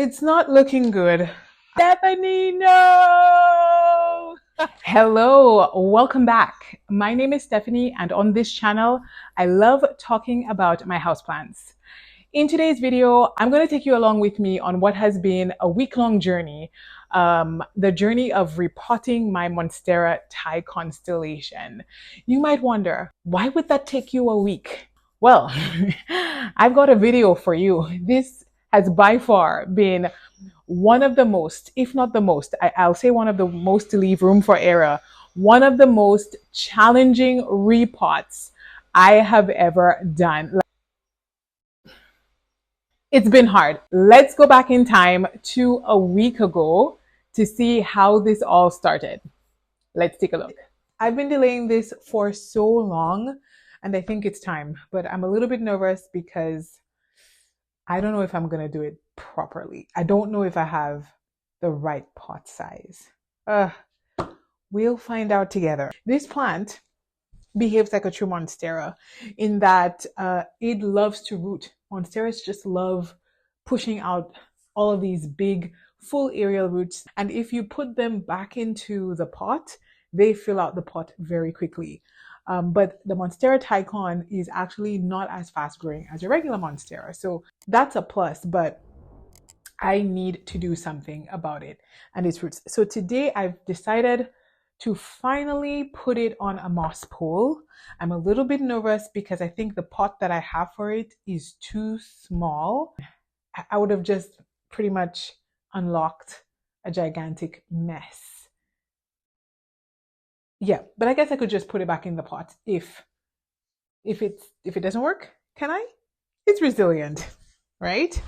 It's not looking good. Stephanie, no! Hello, welcome back. My name is Stephanie, and on this channel, I love talking about my houseplants. In today's video, I'm going to take you along with me on what has been a week-long journey, the journey of repotting my Monstera Thai Constellation. You might wonder, why would that take you a week? Well, I've got a video for you. This has by far been one of the most, if not the most, I'll say one of the most, to leave room for error, one of the most challenging repots I have ever done. It's been hard. Let's go back in time to a week ago to see how this all started. Let's take a look. I've been delaying this for so long, and I think it's time, but I'm a little bit nervous because I don't know if I'm going to do it properly. I don't know if I have the right pot size. We'll find out together. This plant behaves like a true Monstera in that it loves to root. Monsteras just love pushing out all of these big full aerial roots, and if you put them back into the pot, they fill out the pot very quickly. But the Monstera Thai Con is actually not as fast growing as a regular Monstera, so that's a plus, but I need to do something about it and its roots. So today I've decided to finally put it on a moss pole. I'm a little bit nervous because I think the pot that I have for it is too small. I would have just pretty much unlocked a gigantic mess. Yeah, but I guess I could just put it back in the pot if it doesn't work. Can I? It's resilient, right?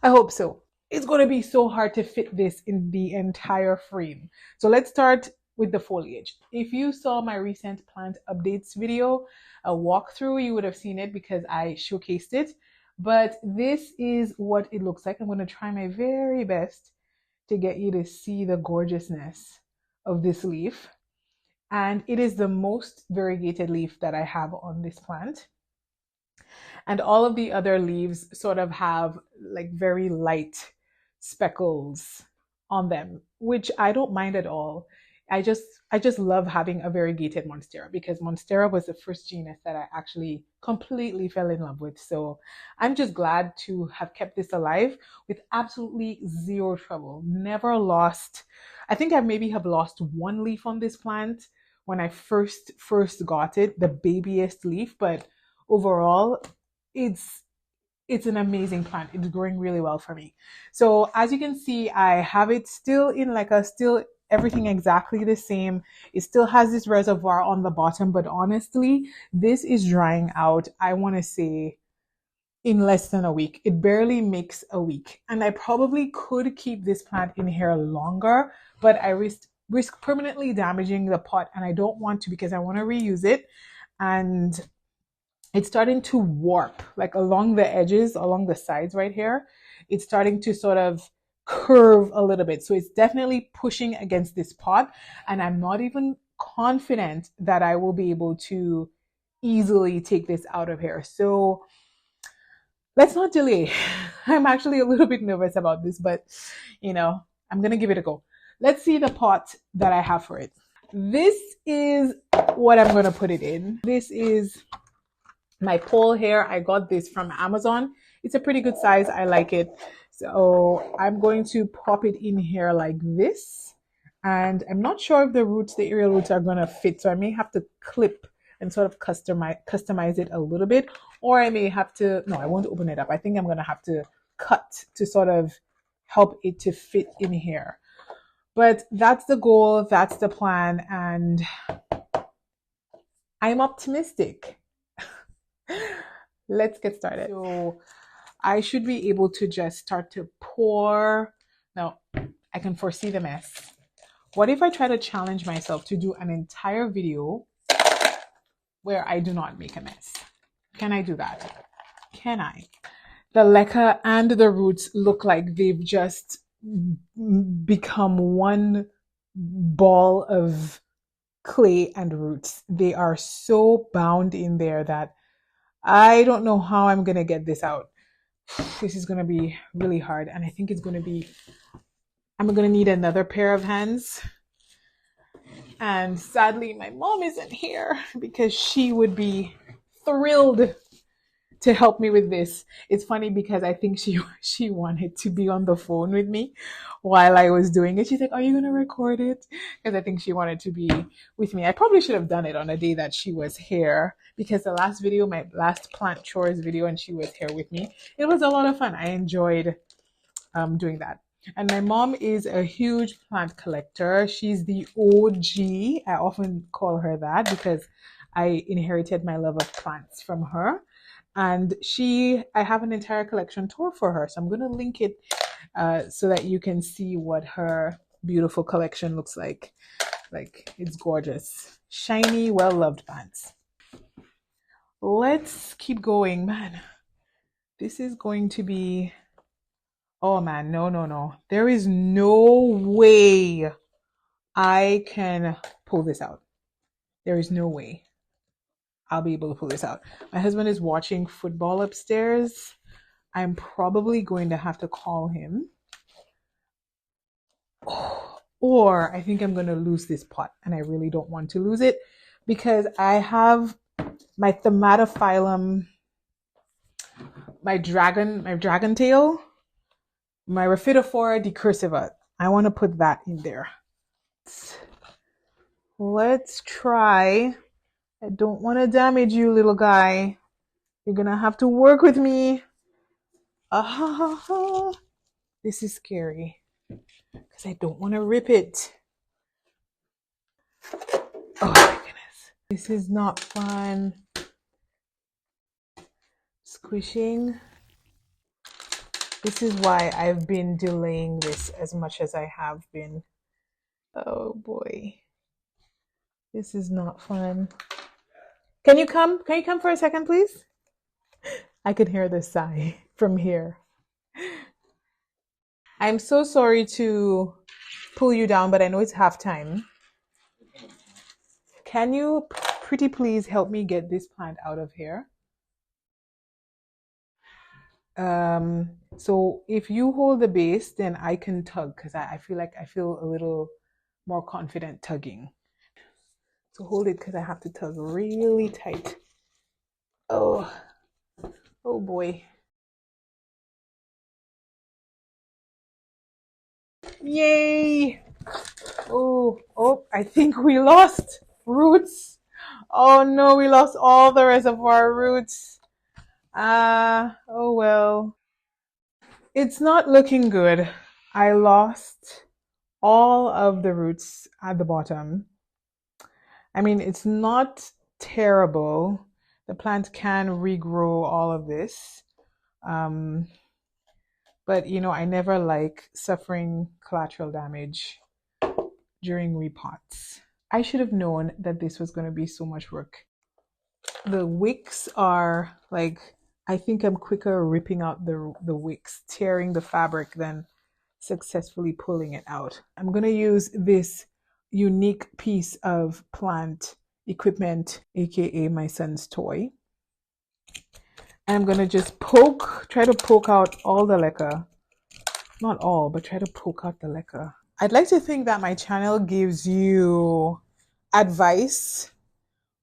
I hope so. It's going to be so hard to fit this in the entire frame. So let's start with the foliage. If you saw my recent plant updates video, a walkthrough, you would have seen it because I showcased it. But this is what it looks like. I'm going to try my very best to get you to see the gorgeousness of this leaf. And it is the most variegated leaf that I have on this plant. And all of the other leaves sort of have like very light speckles on them, which I don't mind at all. I just love having a variegated Monstera because Monstera was the first genus that I actually completely fell in love with. So I'm just glad to have kept this alive with absolutely zero trouble. Never lost. I think I maybe have lost one leaf on this plant when I first got it, the babyest leaf, but overall it's an amazing plant. It's growing really well for me. So as you can see, I have it still in like everything exactly the same. It still has this reservoir on the bottom, but honestly, this is drying out, I want to say, in less than a week. It barely makes a week. And I probably could keep this plant in here longer, but I risk permanently damaging the pot, and I don't want to because I want to reuse it. And it's starting to warp, like along the edges, along the sides right here. It's starting to sort of curve a little bit. So it's definitely pushing against this pot, and I'm not even confident that I will be able to easily take this out of here. So let's not delay. I'm actually a little bit nervous about this, but you know, I'm gonna give it a go. Let's see the pot that I have for it. This is what I'm gonna put it in. This is my pole here. I got this from Amazon. It's a pretty good size. I like it. So I'm going to pop it in here like this. And I'm not sure if the aerial roots are going to fit. So I may have to clip and sort of customize it a little bit. Or I may have to, no, I won't open it up. I think I'm going to have to cut to sort of help it to fit in here. But that's the goal. That's the plan. And I'm optimistic. Let's get started. So I should be able to just start to pour. Now, I can foresee the mess. What if I try to challenge myself to do an entire video where I do not make a mess? Can I do that? Can I? The leca and the roots look like they've just become one ball of clay and roots. They are so bound in there that I don't know how I'm going to get this out. This is going to be really hard, and I think it's going to be, I'm going to need another pair of hands. And sadly, my mom isn't here because she would be thrilled to help me with this. It's funny because I think she wanted to be on the phone with me while I was doing it. She's like, "Are you gonna record it?" Because I think she wanted to be with me. I probably should have done it on a day that she was here, because the last video, my last plant chores video, and she was here with me, it was a lot of fun. I enjoyed doing that. And my mom is a huge plant collector. She's the OG. I often call her that because I inherited my love of plants from her. And I have an entire collection tour for her. So I'm going to link it so that you can see what her beautiful collection looks like. Like, it's gorgeous. Shiny, well-loved plants. Let's keep going, man. This is going to be... Oh man, no. There is no way I can pull this out. There is no way I'll be able to pull this out. My husband is watching football upstairs. I'm probably going to have to call him. Or I think I'm going to lose this pot, and I really don't want to lose it because I have my Thaumatophyllum, my dragon tail, my Rhaphidophora Decursiva. I want to put that in there. Let's try. I don't want to damage you, little guy. You're going to have to work with me. This is scary because I don't want to rip it. Oh my goodness. This is not fun. Squishing. This is why I've been delaying this as much as I have been. Oh boy. This is not fun. Can you come? Can you come for a second, please? I can hear the sigh from here. I'm so sorry to pull you down, but I know it's halftime. Can you pretty please help me get this plant out of here? So if you hold the base, then I can tug, because I feel like I feel a little more confident tugging. So hold it, because I have to tug really tight. Oh boy. Yay! Oh, I think we lost roots. Oh no, we lost all the rest of our roots. Oh well. It's not looking good. I lost all of the roots at the bottom. I mean, it's not terrible. The plant can regrow all of this. But you know, I never like suffering collateral damage during repots. I should have known that this was going to be so much work. The wicks are like, I think I'm quicker ripping out the wicks, tearing the fabric, than successfully pulling it out. I'm going to use this unique piece of plant equipment, aka my son's toy. And I'm going to just try to poke out all the leca. Not all, but try to poke out the leca. I'd like to think that my channel gives you advice,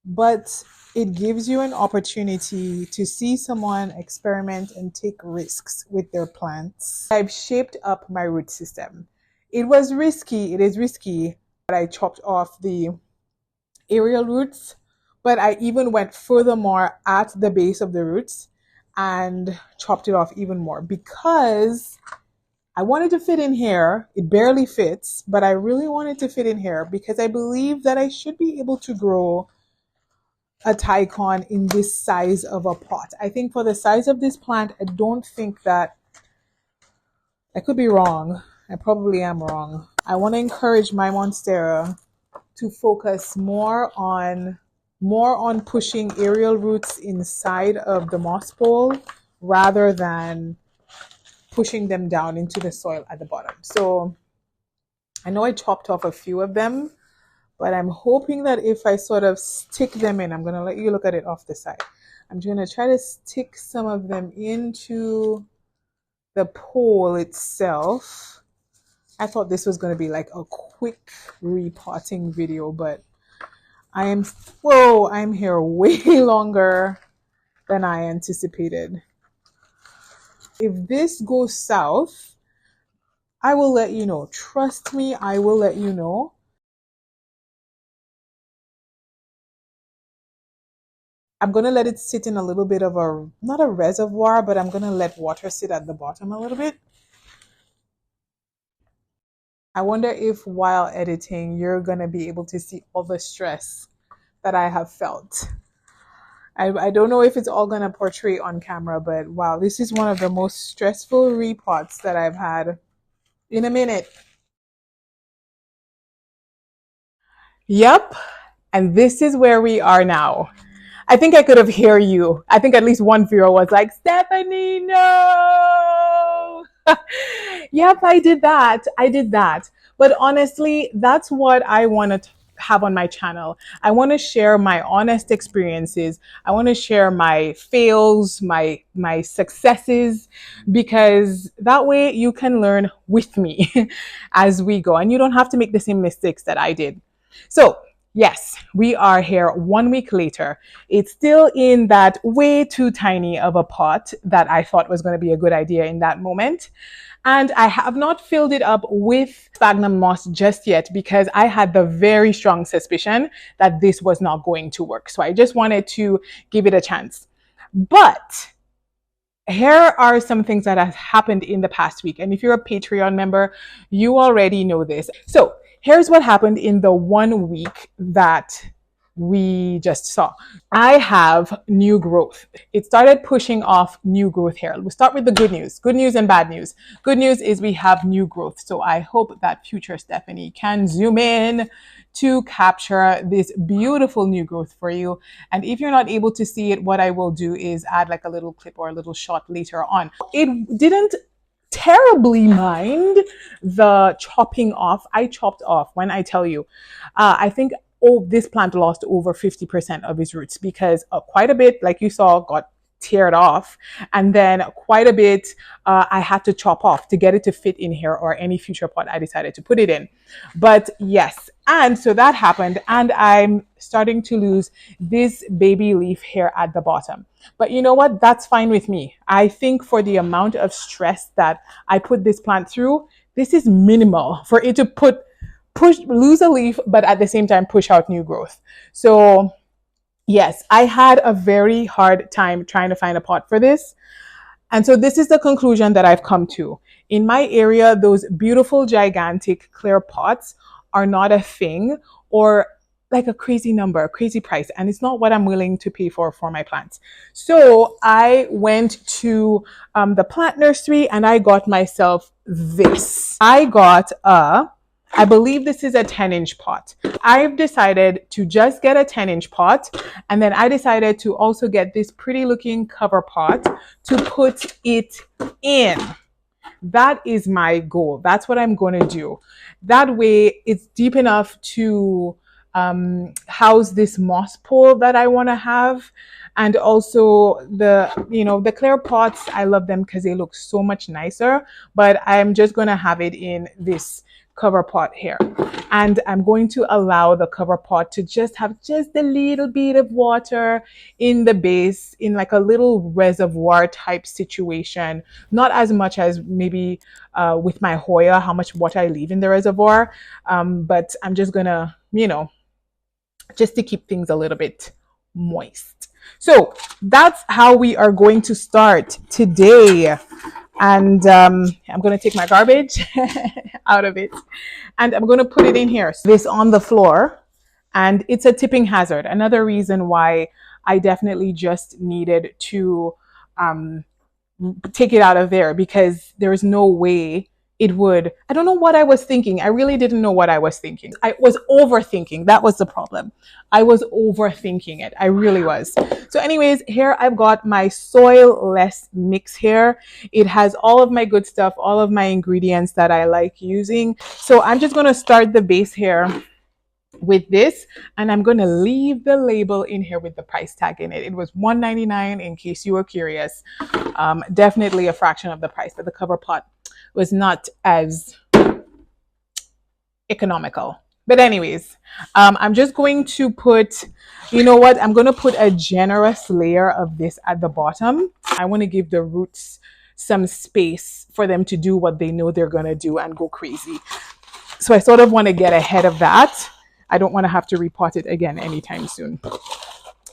but it gives you an opportunity to see someone experiment and take risks with their plants. I've shaped up my root system. It was risky, it is risky, but I chopped off the aerial roots, but I even went furthermore at the base of the roots and chopped it off even more because I wanted to fit in here. It barely fits, but I really wanted to fit in here because I believe that I should be able to grow a Tycon in this size of a pot. I think for the size of this plant, I don't think that, I could be wrong. I probably am wrong. I want to encourage my Monstera to focus more on pushing aerial roots inside of the moss bowl rather than pushing them down into the soil at the bottom. So I know I chopped off a few of them, but I'm hoping that if I sort of stick them in, I'm going to let you look at it off the side. I'm going to try to stick some of them into the pole itself, I thought this was going to be like a quick repotting video, but I'm here way longer than I anticipated. If this goes south, I will let you know. Trust me, I will let you know. I'm going to let it sit in a little bit of a, not a reservoir, but I'm going to let water sit at the bottom a little bit. I wonder if while editing, you're going to be able to see all the stress that I have felt. I don't know if it's all going to portray on camera, but wow, this is one of the most stressful repots that I've had in a minute. Yep. And this is where we are now. I think I could have heard you. I think at least one viewer was like, Stephanie, no. Yep, I did that. But honestly, that's what I want to have on my channel. I want to share my honest experiences. I want to share my fails, my successes, because that way you can learn with me as we go, and you don't have to make the same mistakes that I did. So yes, we are here 1 week later. It's still in that way too tiny of a pot that I thought was going to be a good idea in that moment. And I have not filled it up with sphagnum moss just yet because I had the very strong suspicion that this was not going to work. So I just wanted to give it a chance. But here are some things that have happened in the past week. And if you're a Patreon member, you already know this. So here's what happened in the 1 week that we just saw. I have new growth. It started pushing off new growth here. We'll start with the good news. Good news and bad news. Good news is we have new growth. So I hope that future Stephanie can zoom in to capture this beautiful new growth for you. And if you're not able to see it, what I will do is add like a little clip or a little shot later on. It didn't terribly mind the chopping off. I chopped off when I tell you, I think this plant lost over 50% of its roots because quite a bit, like you saw, got teared off, and then quite a bit I had to chop off to get it to fit in here or any future pot I decided to put it in. But yes, and so that happened, and I'm starting to lose this baby leaf here at the bottom. But you know what? That's fine with me. I think for the amount of stress that I put this plant through, this is minimal for it to lose a leaf, but at the same time push out new growth. So yes, I had a very hard time trying to find a pot for this. And so this is the conclusion that I've come to. In my area, those beautiful, gigantic, clear pots are not a thing, or like a crazy number, a crazy price. And it's not what I'm willing to pay for my plants. So I went to the plant nursery and I got myself this. I got I believe this is a 10-inch pot. I've decided to just get a 10-inch pot, and then I decided to also get this pretty looking cover pot to put it in. That is my goal. That's what I'm going to do. That way it's deep enough to house this moss pole that I want to have. And also the clear pots, I love them because they look so much nicer, but I'm just going to have it in this cover pot here, and I'm going to allow the cover pot to just have just a little bit of water in the base, in like a little reservoir type situation, not as much as maybe with my Hoya, how much water I leave in the reservoir, but I'm just gonna, just to keep things a little bit moist. So that's how we are going to start today. And I'm going to take my garbage out of it, and I'm going to put it in here. So this on the floor, and it's a tipping hazard. Another reason why I definitely just needed to take it out of there, because there's no way it would. I don't know what I was thinking. I really didn't know what I was thinking. I was overthinking. That was the problem. I was overthinking it. I really was. So anyways, here I've got my soil-less mix here. It has all of my good stuff, all of my ingredients that I like using. So I'm just going to start the base here with this, and I'm going to leave the label in here with the price tag in it. It was $1.99 in case you were curious. Definitely a fraction of the price, but the cover pot was not as economical. But anyways, I'm just going to put, you know what, I'm going to put a generous layer of this at the bottom. I want to give the roots some space for them to do what they know they're going to do and go crazy. So I sort of want to get ahead of that. I don't want to have to repot it again anytime soon.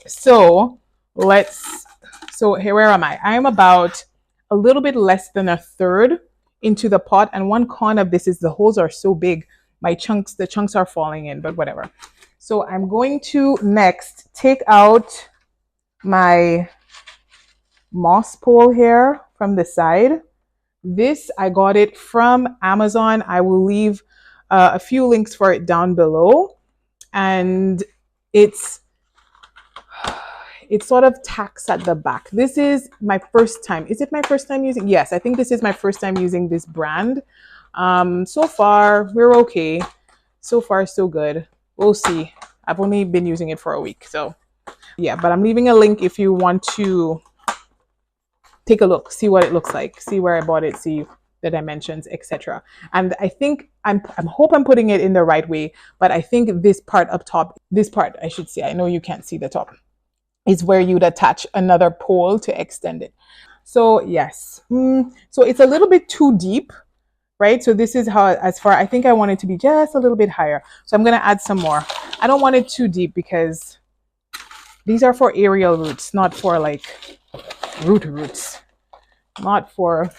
So here, where am I? I am about a little bit less than a third into the pot. And one con of this is the holes are so big. The chunks are falling in, but whatever. So I'm going to next take out my moss pole here from the side. This, I got it from Amazon. I will leave a few links for it down below. And it's sort of tacks at the back. This is my first time. Is it my first time using? Yes, I think this is my first time using this brand. So far, we're okay. So far, so good. We'll see. I've only been using it for a week. So yeah, but I'm leaving a link if you want to take a look, see what it looks like, see where I bought it, see the dimensions, etc. And I think I hope I'm putting it in the right way, but I think this part up top, this part I should say, I know you can't see the top, is where you'd attach another pole to extend it. So yes, so it's a little bit too deep, right? So this is how, as far, I think I want it to be just a little bit higher. So I'm going to add some more. I don't want it too deep because these are for aerial roots, not for like roots, not for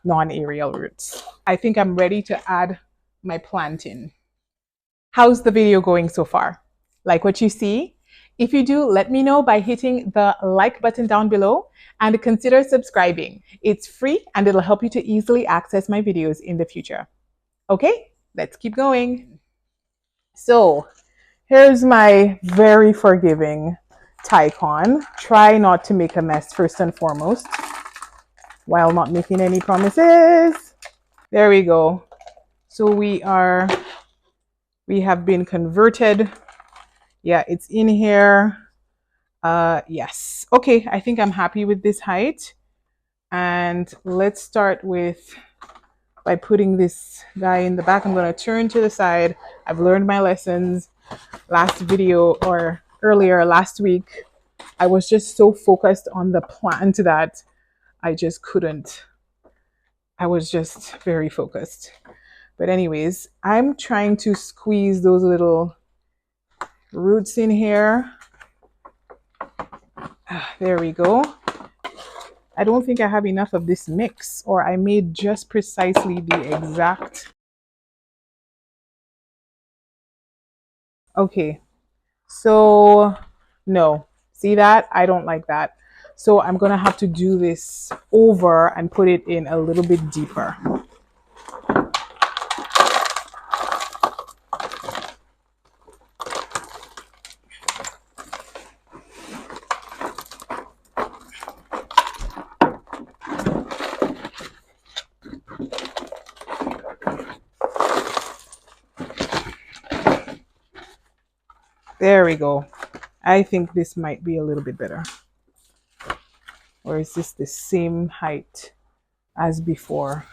non-aerial roots. I think I'm ready to add my plant in. How's the video going so far? Like what you see? If you do, let me know by hitting the like button down below and consider subscribing. It's free and it'll help you to easily access my videos in the future. Okay, let's keep going. So here's my very forgiving Tycon. Try not to make a mess first and foremost, while not making any promises. There we go. So we have been converted. Yeah, it's in here. Yes. Okay, I think I'm happy with this height. And let's start by putting this guy in the back. I'm going to turn to the side. I've learned my lessons. Last video, or earlier last week, I was just so focused on the plant that I just couldn't. I was just very focused. But anyways, I'm trying to squeeze those little roots in here. There we go. I don't think I have enough of this mix, or I made just precisely the exact. Okay, so no, see that? I don't like that. So I'm gonna have to do this over and put it in a little bit deeper. There we go. I think this might be a little bit better. Or is this the same height as before?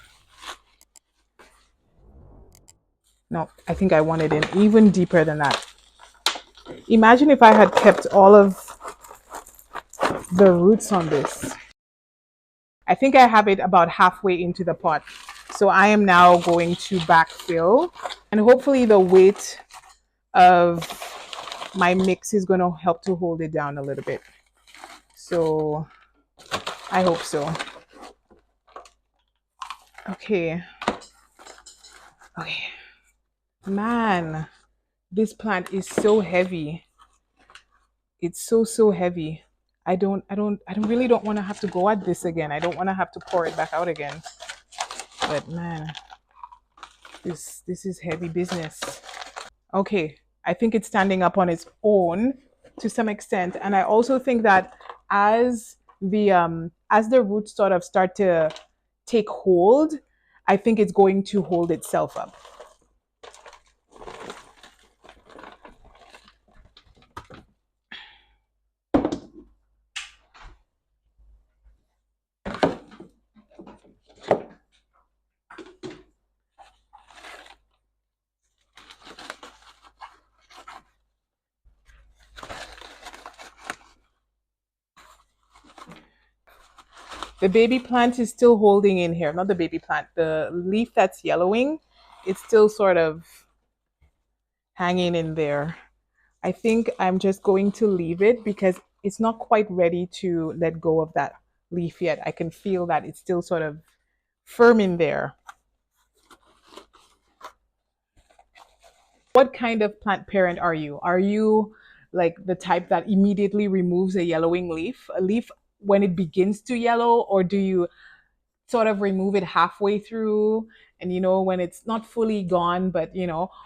No, I think I want it in even deeper than that. Imagine if I had kept all of the roots on this. I think I have it about halfway into the pot. So I am now going to backfill, and hopefully the weight of my mix is going to help to hold it down a little bit. So I hope so. Okay. Man, this plant is so heavy. It's so heavy. I really don't want to have to go at this again. I don't want to have to pour it back out again. But man, this is heavy business. Okay, I think it's standing up on its own to some extent, and I also think that as the roots sort of start to take hold, I think it's going to hold itself up. The baby plant is still holding in here. Not the baby plant. The leaf that's yellowing, it's still sort of hanging in there. I think I'm just going to leave it because it's not quite ready to let go of that leaf yet. I can feel that it's still sort of firm in there. What kind of plant parent are you? Are you like the type that immediately removes a yellowing leaf, a leaf when it begins to yellow, or do you sort of remove it halfway through and when it's not fully gone, but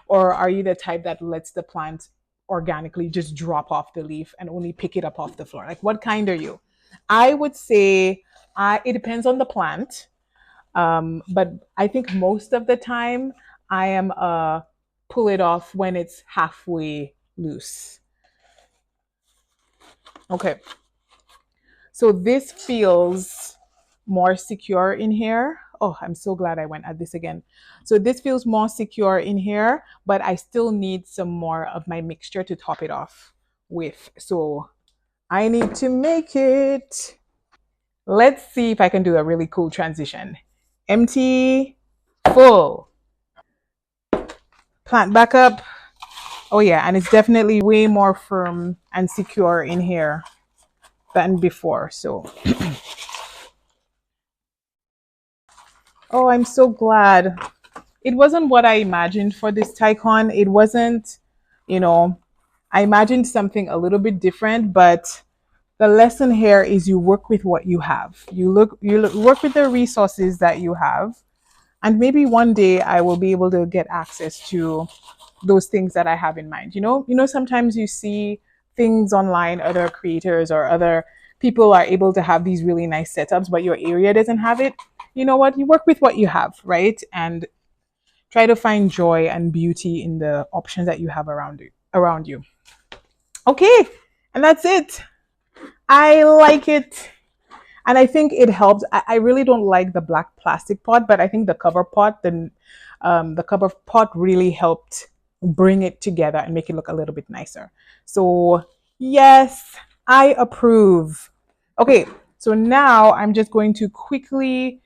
or are you the type that lets the plant organically just drop off the leaf and only pick it up off the floor? Like, what kind are you? I would say it depends on the plant, but I think most of the time I am pull it off when it's halfway loose. Okay, so this feels more secure in here. Oh, I'm so glad I went at this again. So this feels more secure in here, but I still need some more of my mixture to top it off with. So I need to make it. Let's see if I can do a really cool transition. Empty, full. Plant back up. Oh yeah, and it's definitely way more firm and secure in here than before. So oh, I'm so glad. It wasn't what I imagined for this Tycon. It wasn't, I imagined something a little bit different, but the lesson here is you work with what you have. You work with the resources that you have, and maybe one day I will be able to get access to those things that I have in mind. Sometimes you see things online, other creators or other people are able to have these really nice setups, but your area doesn't have it. You know what? You work with what you have, right? And try to find joy and beauty in the options that you have around you. Okay, and that's it. I like it. And I think it helps. I really don't like the black plastic pot, but I think the cover pot, the cover pot really helped bring it together and make it look a little bit nicer. So yes, I approve. Okay, so now I'm just going to quickly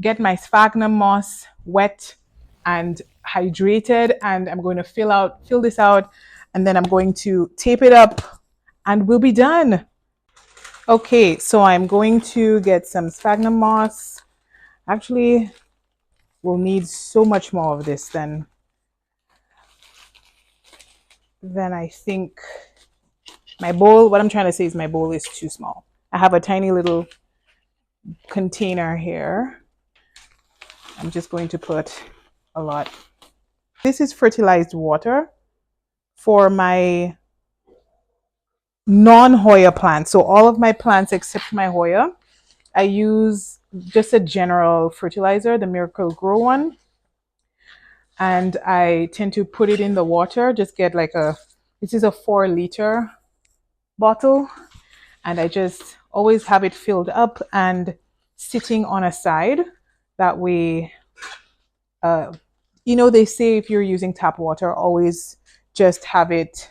get my sphagnum moss wet and hydrated, and I'm going to fill this out, and then I'm going to tape it up and we'll be done. Okay, so I'm going to get some sphagnum moss. Actually, we'll need so much more of this than I think. My bowl, what I'm trying to say is my bowl is too small. I have a tiny little container here. I'm just going to put a lot. This is fertilized water for my non-Hoya plants. So all of my plants except my Hoya, I use just a general fertilizer, the Miracle Grow one. And I tend to put it in the water, just get like this is a 4-liter bottle. And I just always have it filled up and sitting on a side. That way, they say if you're using tap water, always just have it,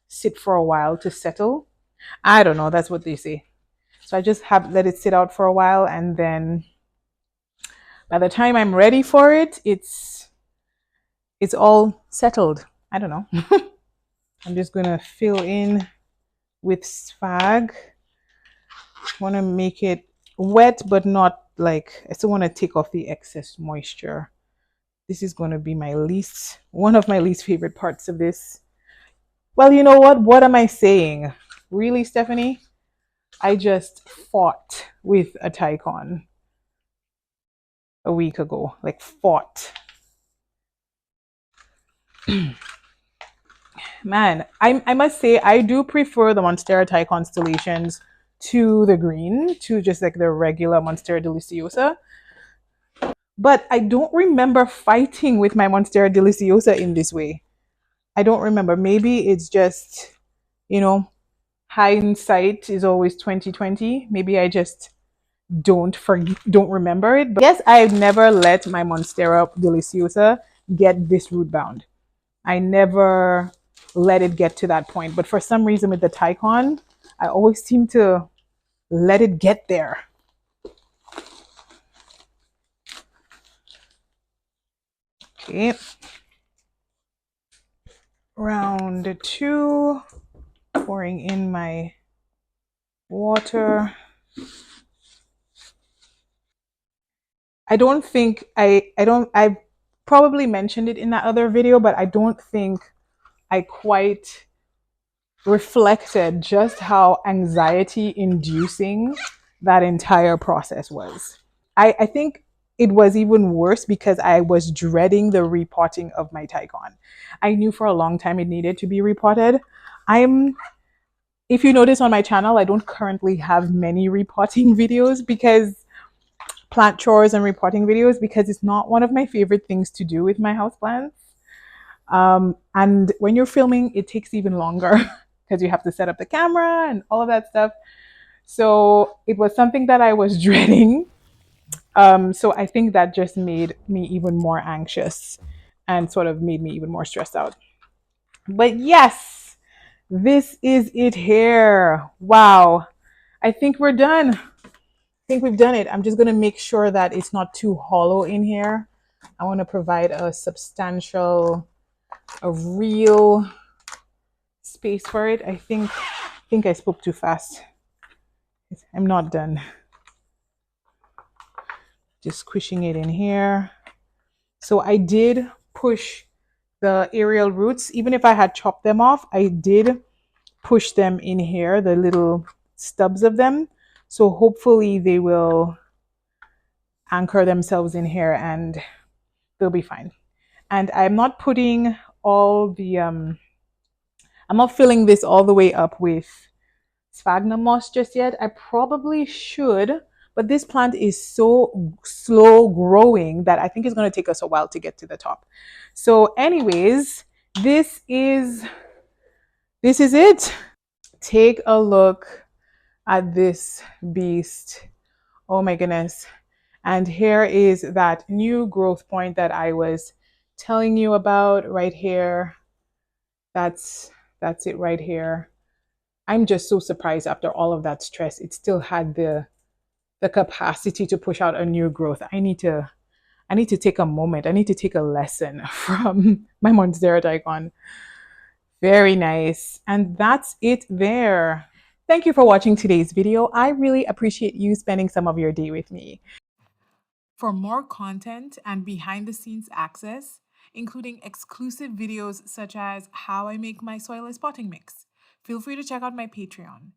sit for a while to settle. I don't know, that's what they say. So I just let it sit out for a while, and then by the time I'm ready for it, it's all settled. I don't know. I'm just gonna fill in with spag. Want to make it wet, but not like, I still want to take off the excess moisture. This is going to be one of my least favorite parts of this. Well, you know what? What am I saying? Really, Stephanie? I just fought with a Tycon a week ago. Like, fought. Man, I must say, I do prefer the Monstera Thai Constellations to the green, to just like the regular Monstera Deliciosa. But I don't remember fighting with my Monstera Deliciosa in this way. I don't remember. Maybe it's just, hindsight is always 2020. Maybe I just don't remember it. But yes, I've never let my Monstera Deliciosa get this root bound. I never let it get to that point. But for some reason with the Tycon, I always seem to let it get there. Okay. Round 2, pouring in my water. I don't think I probably mentioned it in that other video, but I don't think I quite reflected just how anxiety inducing that entire process was. I think it was even worse because I was dreading the repotting of my Tycon. I knew for a long time it needed to be repotted. If you notice on my channel, I don't currently have many repotting videos because plant chores and repotting videos because it's not one of my favorite things to do with my houseplants. And when you're filming, it takes even longer because you have to set up the camera and all of that stuff. So it was something that I was dreading. So I think that just made me even more anxious and sort of made me even more stressed out. But yes, this is it here. Wow. I think we're done. I think we've done it. I'm just going to make sure that it's not too hollow in here. I want to provide a substantial, a real space for it. I think I spoke too fast. I'm not done. Just squishing it in here. So I did push the aerial roots. Even if I had chopped them off, I did push them in here, the little stubs of them. So hopefully they will anchor themselves in here and they'll be fine. And I'm not putting all the, I'm not filling this all the way up with sphagnum moss just yet. I probably should, but this plant is so slow growing that I think it's going to take us a while to get to the top. So anyways, this is it. Take a look at this beast. Oh my goodness. And here is that new growth point that I was telling you about right here. That's it right here. I'm just so surprised after all of that stress, it still had the capacity to push out a new growth. I need to take a moment. I need to take a lesson from my Monstera Daikon. Very nice. And that's it there. Thank you for watching today's video. I really appreciate you spending some of your day with me. For more content and behind the scenes access, including exclusive videos such as how I make my soilless potting mix, feel free to check out my Patreon.